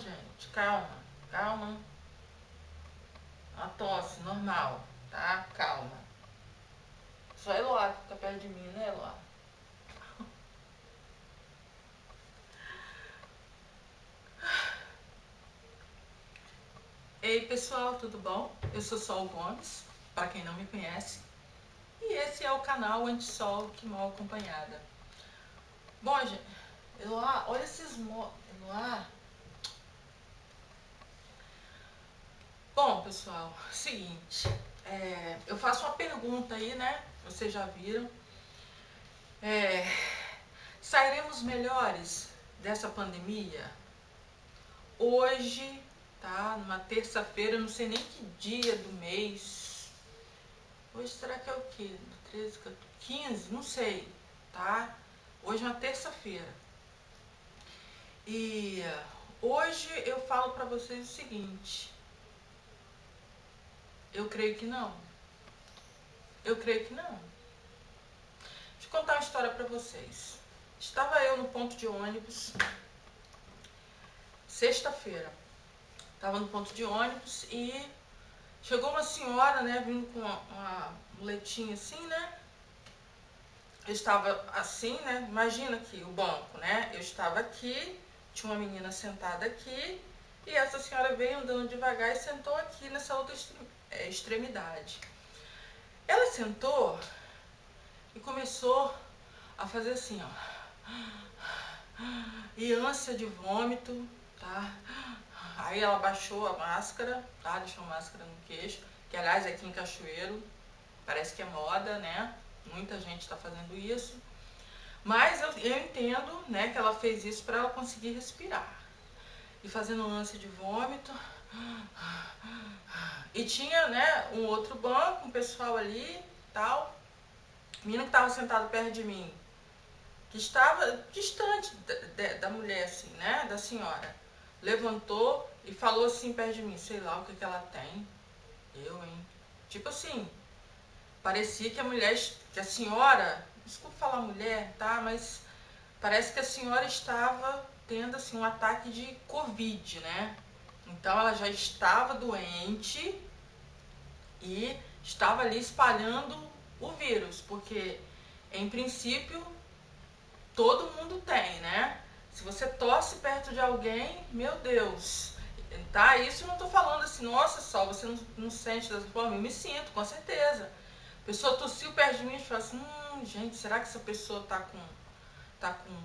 gente. Calma, calma. Uma tosse normal, tá? Calma. Só a Eloá que fica perto de mim, né, Eloá? Ei, pessoal, tudo bom? Eu sou Sol Gomes, para quem não me conhece. E esse é o canal Anti-Sol que Mal Acompanhada. Bom, gente, Eloá, olha esses Eloá. Bom, pessoal, seguinte. Eu faço uma pergunta aí, né? Vocês já viram. Sairemos melhores dessa pandemia? Hoje, tá? Numa terça-feira, não sei nem que dia do mês. Hoje será que é o quê? 13, 14, 15? Não sei, tá? Hoje é uma terça-feira. E hoje eu falo pra vocês o seguinte. Eu creio que não. Eu creio que não. Deixa eu contar uma história pra vocês. Estava eu no ponto de ônibus, sexta-feira. Estava no ponto de ônibus e chegou uma senhora, né, vindo com uma muletinha assim, né? Eu estava assim, né? Imagina aqui o banco, né? Eu estava aqui, tinha uma menina sentada aqui e essa senhora veio andando devagar e sentou aqui nessa outra extremidade. Ela sentou e começou a fazer assim, ó. E ânsia de vômito, tá? Aí ela baixou a máscara, tá? Deixou a máscara no queixo, que aliás aqui em Cachoeiro parece que é moda, né? Muita gente está fazendo isso. Mas eu entendo, né, que ela fez isso para ela conseguir respirar. E fazendo ânsia de vômito. E tinha, né, um outro banco, um pessoal ali, tal. O menino que estava sentado perto de mim, que estava distante da mulher, assim, né, da senhora, levantou e falou assim perto de mim, sei lá o que ela tem. Eu, hein? Tipo assim, parecia que a senhora, desculpa falar mulher, tá? Mas parece que a senhora estava tendo assim um ataque de Covid, né? Então ela já estava doente e estava ali espalhando o vírus, porque em princípio todo mundo tem, né? Se você tosse perto de alguém, meu Deus, tá? Isso eu não tô falando assim, nossa, só você não sente dessa forma, eu me sinto, com certeza. A pessoa tossiu perto de mim e fala assim, gente, será que essa pessoa tá com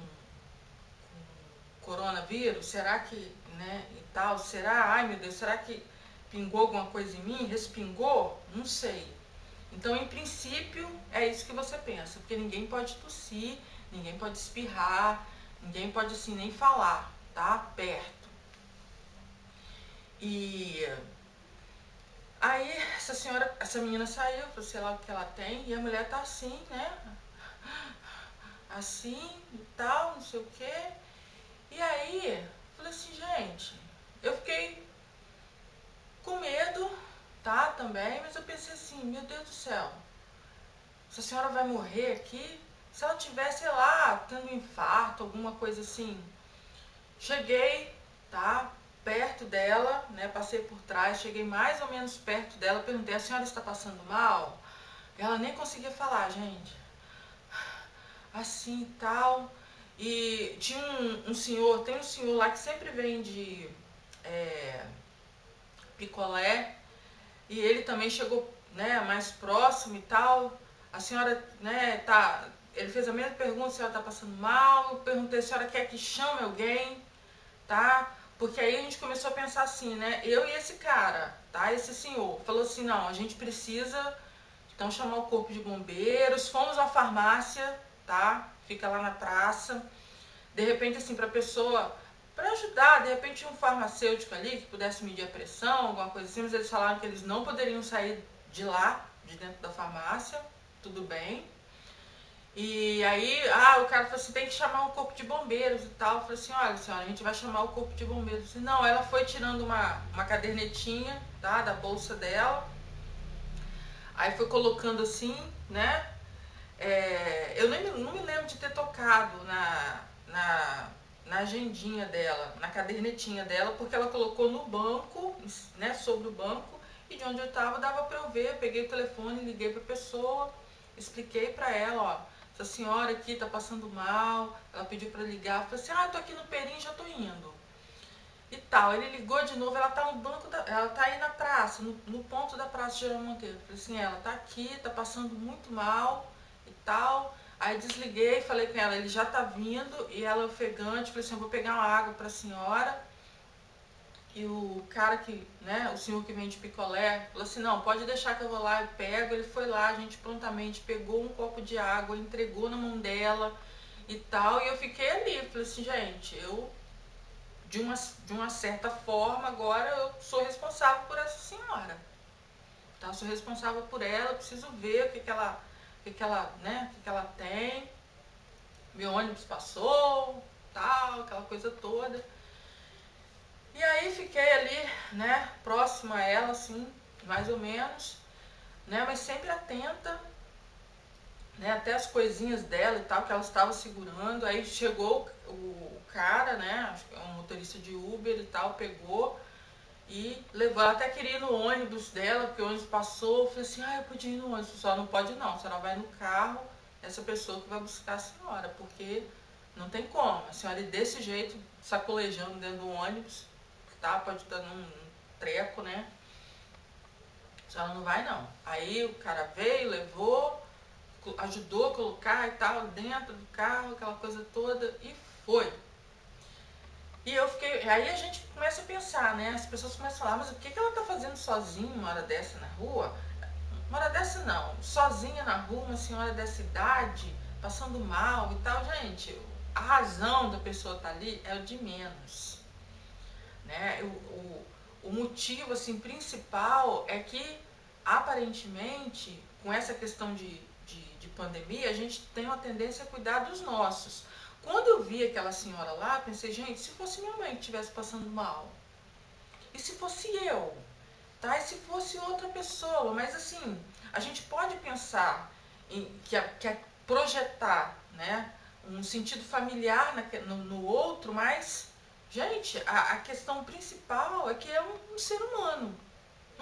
coronavírus? Será que, né, e tal? Será? Ai, meu Deus, será que pingou alguma coisa em mim? Respingou? Não sei. Então, em princípio, é isso que você pensa, porque ninguém pode tossir, ninguém pode espirrar, ninguém pode, assim, nem falar, tá? Perto. E aí, essa menina saiu, falou, sei lá o que ela tem, e a mulher tá assim, né? Assim e tal, não sei o quê. E aí, falei assim, gente, eu fiquei com medo, tá, também, mas eu pensei assim, meu Deus do céu, essa senhora vai morrer aqui? Se ela tiver, sei lá, tendo um infarto, alguma coisa assim. Cheguei, tá, perto dela, né, passei por trás, cheguei mais ou menos perto dela, perguntei, a senhora está passando mal? Ela nem conseguia falar, gente. Assim e tal. E tinha tem um senhor lá que sempre vende picolé, e ele também chegou, né, mais próximo e tal. A senhora, né, ele fez a mesma pergunta, a senhora tá passando mal? Eu perguntei, a senhora quer que chame alguém, tá? Porque aí a gente começou a pensar assim, né, eu e esse cara, tá, esse senhor, falou assim, não, a gente precisa, então, chamar o corpo de bombeiros, fomos à farmácia, tá, fica lá na praça, de repente, assim, pra pessoa, para ajudar, de repente um farmacêutico ali que pudesse medir a pressão, alguma coisa assim, mas eles falaram que eles não poderiam sair de lá, de dentro da farmácia, tudo bem. E aí, o cara falou assim, tem que chamar um corpo de bombeiros e tal. Eu falei assim, olha senhora, a gente vai chamar o corpo de bombeiros. Eu falei, não, ela foi tirando uma cadernetinha, tá, da bolsa dela. Aí foi colocando assim, né? Eu não me lembro de ter tocado na agendinha dela, na cadernetinha dela, porque ela colocou no banco, né, sobre o banco, e de onde eu estava dava para eu ver. Eu peguei o telefone, liguei para a pessoa, expliquei para ela, ó, essa senhora aqui tá passando mal, ela pediu para ligar, eu falei assim, eu tô aqui no Perim, já tô indo. E tal, ele ligou de novo, ela tá no banco, ela tá aí na praça, no ponto da praça Jerônimo Monteiro. Eu falei assim, ela tá aqui, tá passando muito mal e tal. Aí desliguei, falei com ela, ele já tá vindo, e ela ofegante, falei assim, eu vou pegar uma água pra senhora. E o cara que, né, o senhor que vende picolé, falou assim, não, pode deixar que eu vou lá e pego. Ele foi lá, a gente prontamente pegou um copo de água, entregou na mão dela e tal. E eu fiquei ali, falei assim, gente, eu de uma certa forma, agora eu sou responsável por essa senhora. Tá? Eu sou responsável por ela, eu preciso ver o que ela tem. Meu ônibus passou, tal, aquela coisa toda. E aí fiquei ali, né, próxima a ela, assim, mais ou menos, né, mas sempre atenta, né, até as coisinhas dela e tal, que ela estava segurando. Aí chegou o cara, né, acho que é um motorista de Uber e tal, pegou e levou. Ela até queria ir no ônibus dela, porque o ônibus passou. Eu falei assim, eu podia ir no ônibus. Só não pode não, a senhora vai no carro, essa pessoa que vai buscar a senhora, porque não tem como. A senhora ir desse jeito, sacolejando dentro do ônibus, tá? Pode estar num treco, né? A senhora não vai não. Aí o cara veio, levou, ajudou a colocar e tal, dentro do carro, aquela coisa toda, e foi. E eu fiquei, aí a gente começa a pensar, né? As pessoas começam a falar, mas o que ela tá fazendo sozinha uma hora dessa na rua? Uma hora dessa não, sozinha na rua, uma senhora dessa idade, passando mal e tal. Gente, a razão da pessoa estar ali é o de menos, né? O motivo, assim, principal é que, aparentemente, com essa questão de pandemia, a gente tem uma tendência a cuidar dos nossos. Quando eu vi aquela senhora lá, pensei, gente, se fosse minha mãe que estivesse passando mal, e se fosse eu, tá? E se fosse outra pessoa, mas assim, a gente pode pensar que é projetar, né, um sentido familiar no outro, mas, gente, a questão principal é que é um ser humano,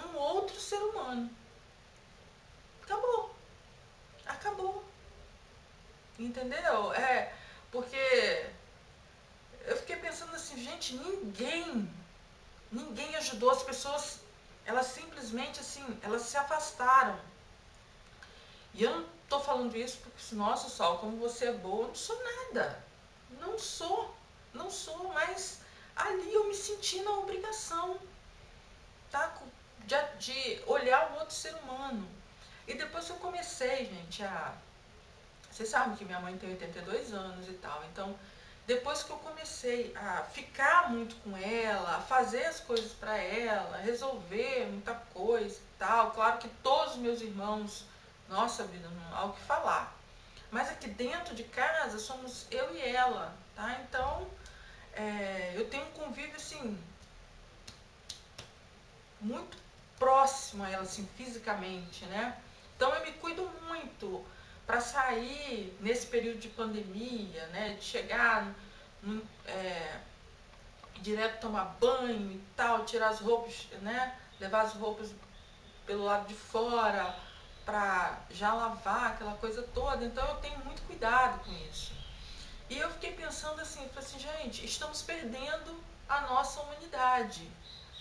um outro ser humano. Acabou, acabou, entendeu? Porque eu fiquei pensando assim, gente, ninguém ajudou as pessoas, elas simplesmente assim, elas se afastaram. E eu não tô falando isso porque, nossa, Sol, como você é boa, eu não sou nada. Não sou, não sou, mas ali eu me senti na obrigação, tá? De olhar o outro ser humano. E depois que eu comecei, gente, vocês sabem que minha mãe tem 82 anos e tal, então depois que eu comecei a ficar muito com ela, a fazer as coisas para ela, resolver muita coisa e tal, claro que todos os meus irmãos, nossa vida, não há o que falar. Mas aqui dentro de casa somos eu e ela, tá? Então, eu tenho um convívio, assim, muito próximo a ela, assim, fisicamente, né? Então eu me cuido muito para sair nesse período de pandemia, né? De chegar direto tomar banho e tal, tirar as roupas, né? Levar as roupas pelo lado de fora para já lavar aquela coisa toda. Então eu tenho muito cuidado com isso. E eu fiquei pensando assim, falei assim, gente, estamos perdendo a nossa humanidade,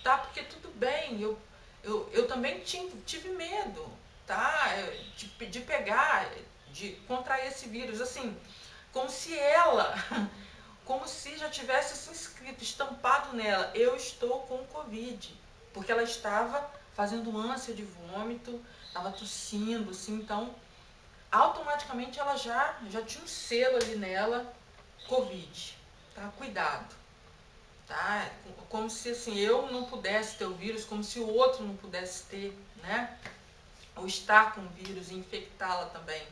tá? Porque tudo bem, eu também tive medo, tá? De pegar, de contrair esse vírus, assim, como se ela, como se já tivesse assim escrito, estampado nela, eu estou com Covid, porque ela estava fazendo ânsia de vômito, estava tossindo, assim, então automaticamente ela já tinha um selo ali nela, Covid, tá? Cuidado, tá? Como se assim, eu não pudesse ter o vírus, como se o outro não pudesse ter, né? Ou estar com o vírus e infectá-la também.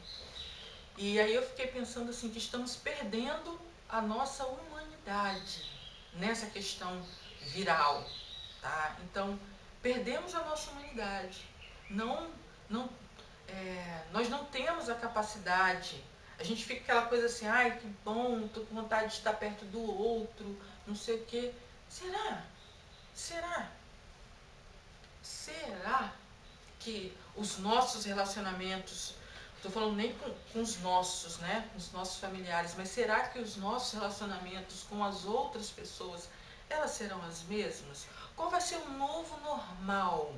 E aí eu fiquei pensando assim, que estamos perdendo a nossa humanidade nessa questão viral, tá? Então, perdemos a nossa humanidade. Não, não, nós não temos a capacidade. A gente fica aquela coisa assim, ai, que bom, tô com vontade de estar perto do outro, não sei o quê. Será? Será? Será que os nossos relacionamentos, estou falando nem com os nossos, né, com os nossos familiares, mas será que os nossos relacionamentos com as outras pessoas, elas serão as mesmas? Qual vai ser o novo normal?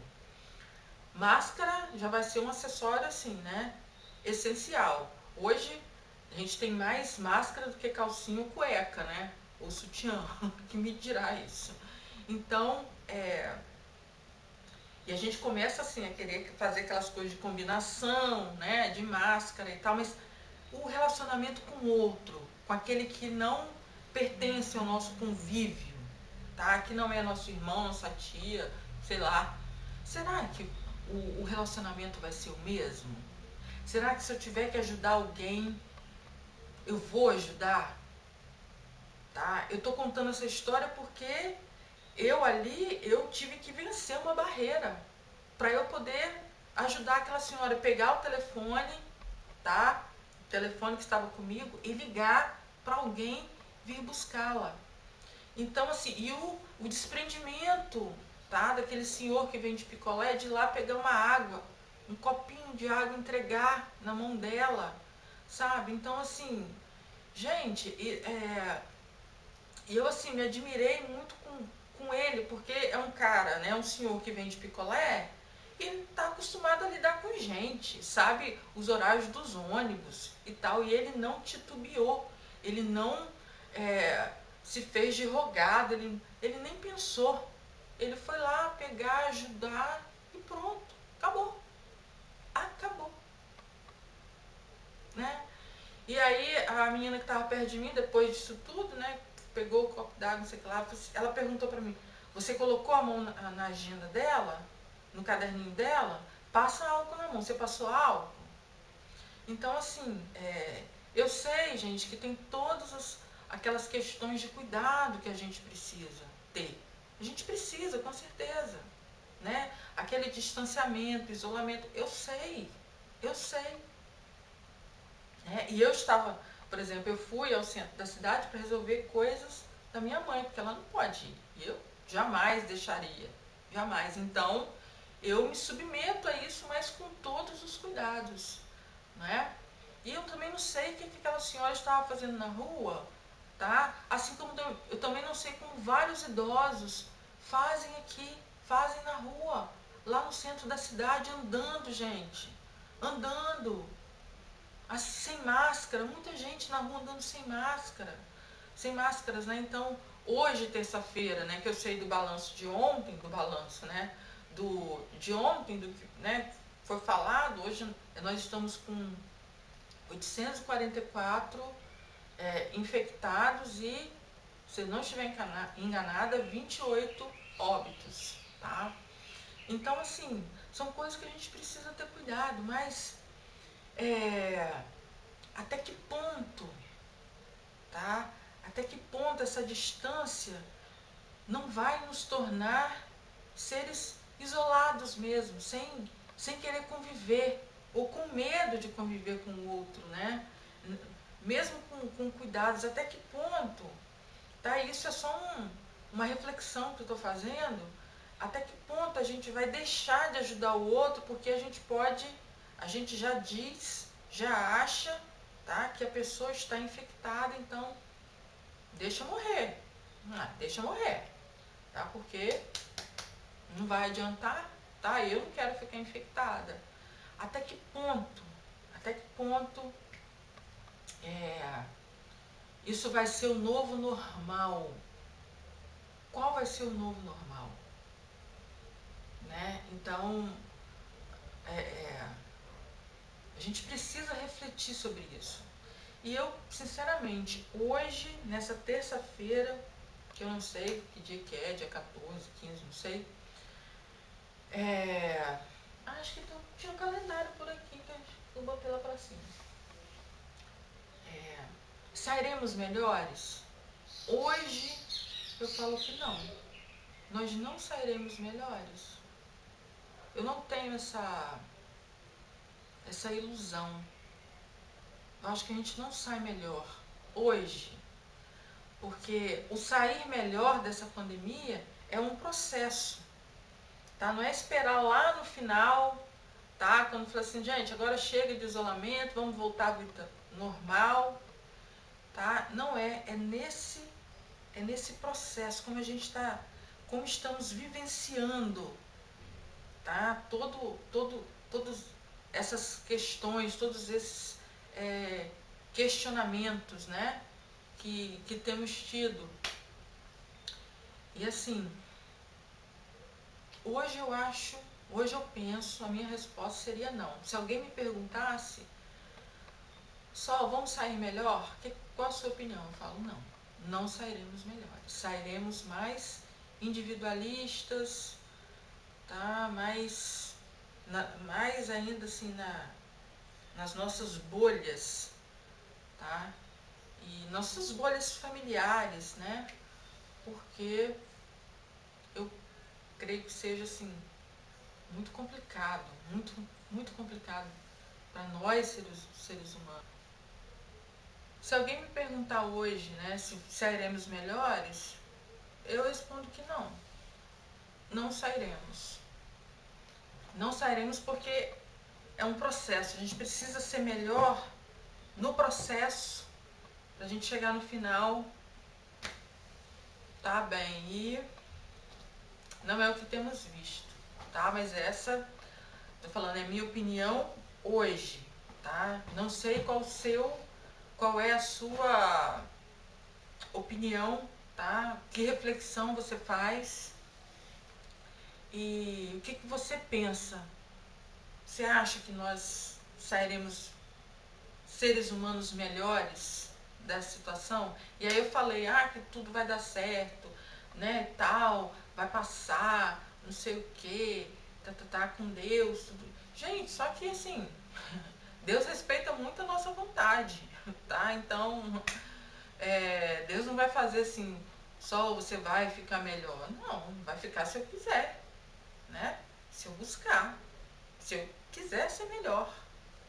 Máscara já vai ser um acessório assim, né, essencial. Hoje a gente tem mais máscara do que calcinha ou cueca, né, ou sutiã, que me dirá isso. Então, e a gente começa assim a querer fazer aquelas coisas de combinação, né, de máscara e tal, mas o relacionamento com o outro, com aquele que não pertence ao nosso convívio, tá? Que não é nosso irmão, nossa tia, sei lá. Será que o relacionamento vai ser o mesmo? Será que se eu tiver que ajudar alguém, eu vou ajudar? Tá? Eu tô contando essa história porque eu tive que vencer uma barreira para eu poder ajudar aquela senhora a pegar o telefone, tá? O telefone que estava comigo e ligar para alguém vir buscá-la. Então, assim, e o desprendimento, tá? Daquele senhor que vende picolé, de ir lá pegar uma água, um copinho de água, entregar na mão dela, sabe? Então, assim, gente, eu, assim, me admirei muito com ele, porque é um cara, né? Um senhor que vende picolé e está acostumado a lidar com gente, sabe? Os horários dos ônibus e tal. E ele não titubeou, ele não se fez de rogado, ele nem pensou. Ele foi lá pegar, ajudar e pronto, acabou. Acabou, né? E aí a menina que estava perto de mim, depois disso tudo, né? Pegou o copo d'água, não sei o que lá, ela perguntou para mim, você colocou a mão na agenda dela? No caderninho dela? Passa álcool na mão, você passou álcool? Então, assim, eu sei, gente, que tem todas aquelas questões de cuidado que a gente precisa ter. A gente precisa, com certeza, né? Aquele distanciamento, isolamento, eu sei, né? E eu estava, por exemplo, eu fui ao centro da cidade para resolver coisas da minha mãe, porque ela não pode ir. E eu jamais deixaria, jamais. Então, eu me submeto a isso, mas com todos os cuidados, né? E eu também não sei o que aquela senhora estava fazendo na rua, tá? Assim como eu também não sei como vários idosos fazem aqui, fazem na rua, lá no centro da cidade, andando, gente. Andando, assim, sem máscara, muita gente na rua andando sem máscara, sem máscaras, né? Então, hoje, terça-feira, né, que eu sei do balanço de ontem, do balanço, né, de ontem, do que, né, foi falado, hoje nós estamos com 844 infectados e, se não estiver enganada, 28 óbitos, tá? Então, assim, são coisas que a gente precisa ter cuidado, mas até que ponto, tá? Até que ponto essa distância não vai nos tornar seres isolados mesmo, sem querer conviver, ou com medo de conviver com o outro, né? Mesmo com cuidados, até que ponto, tá? Isso é só uma reflexão que eu estou fazendo, até que ponto a gente vai deixar de ajudar o outro, porque a gente já diz, já acha, tá? Que a pessoa está infectada, então deixa morrer, deixa morrer, tá? Porque não vai adiantar, tá? Eu não quero ficar infectada. Até que ponto, até que ponto isso vai ser o novo normal? Qual vai ser o novo normal, né? Então, a gente precisa refletir sobre isso. E eu, sinceramente, hoje, nessa terça-feira, que eu não sei que dia que é, dia 14, 15, não sei, acho que tinha um calendário por aqui que eu botei lá pra cima. Sairemos melhores? Hoje, eu falo que não. Nós não sairemos melhores. Eu não tenho essa ilusão. eu acho que a gente não sai melhor hoje, porque o sair melhor dessa pandemia é um processo, tá? Não é esperar lá no final, tá? Quando fala assim, gente, agora chega de isolamento, vamos voltar à vida normal, tá? Não é, é nesse processo, como a gente está, como estamos vivenciando, tá? Todas essas questões, todos esses questionamentos, né? Que temos tido. E assim, hoje eu penso, a minha resposta seria não. Se alguém me perguntasse, Sol, vamos sair melhor? Qual a sua opinião? Eu falo, não sairemos melhores. Sairemos mais individualistas, tá? Mais ainda assim nas nossas bolhas, tá? E nossas bolhas familiares, né? Porque eu creio que seja assim muito complicado, muito complicado para nós seres humanos. Se alguém me perguntar hoje, né, se sairemos melhores, eu respondo que não sairemos. Não sairemos porque é um processo, a gente precisa ser melhor no processo pra gente chegar no final, tá bem, e não é o que temos visto, tá? Mas essa, tô falando, é minha opinião hoje, tá? Não sei qual é a sua opinião, tá? Que reflexão você faz e o que você pensa? Você acha que nós sairemos seres humanos melhores dessa situação? E aí eu falei, que tudo vai dar certo, né, tal, vai passar, não sei o que, tá com Deus, tudo. Gente, só que assim, Deus respeita muito a nossa vontade, tá? Então, Deus não vai fazer assim, só você vai ficar melhor. Não, vai ficar se eu quiser, né? Se eu buscar, se eu quiser ser melhor.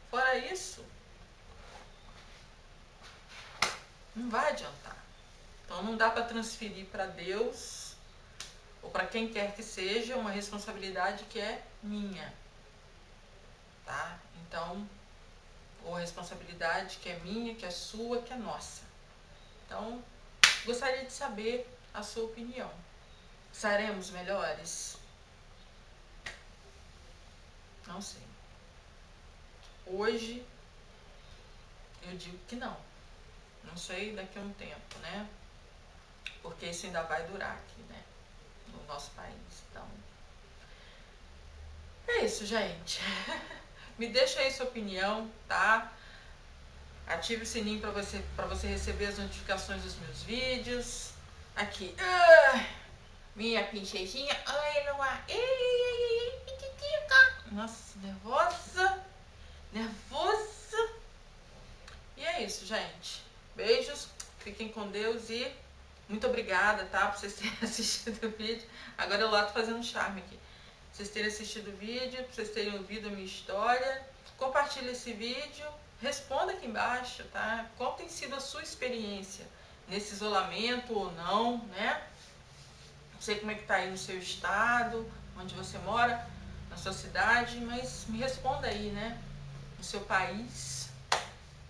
Fora isso, não vai adiantar. Então não dá para transferir para Deus ou para quem quer que seja uma responsabilidade que é minha, tá? Então, ou a responsabilidade que é minha, que é sua, que é nossa. Então, gostaria de saber a sua opinião. Seremos melhores? Não sei. Hoje eu digo que não. Não sei daqui a um tempo, né? Porque isso ainda vai durar aqui, né? No nosso país. Então, é isso, gente. Me deixa aí sua opinião, tá? Ative o sininho para você receber as notificações dos meus vídeos. Aqui. Minha princesinha. Oi, Luá. Nossa, nervosa. Nervosa. E é isso, gente. Beijos. Fiquem com Deus e muito obrigada, tá? Por vocês terem assistido o vídeo. Agora eu lá tô fazendo um charme aqui. Pra vocês terem assistido o vídeo, pra vocês terem ouvido a minha história. Compartilhe esse vídeo. Responda aqui embaixo, tá? Qual tem sido a sua experiência nesse isolamento ou não, né? Não sei como é que tá aí no seu estado, onde você mora, na sua cidade, mas me responda aí, né? No seu país,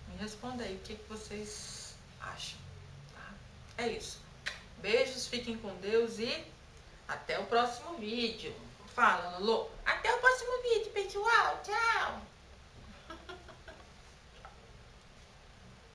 me responda aí o que vocês acham, tá? É isso. Beijos, fiquem com Deus e até o próximo vídeo. Fala, Lolo. Até o próximo vídeo, pessoal. Tchau.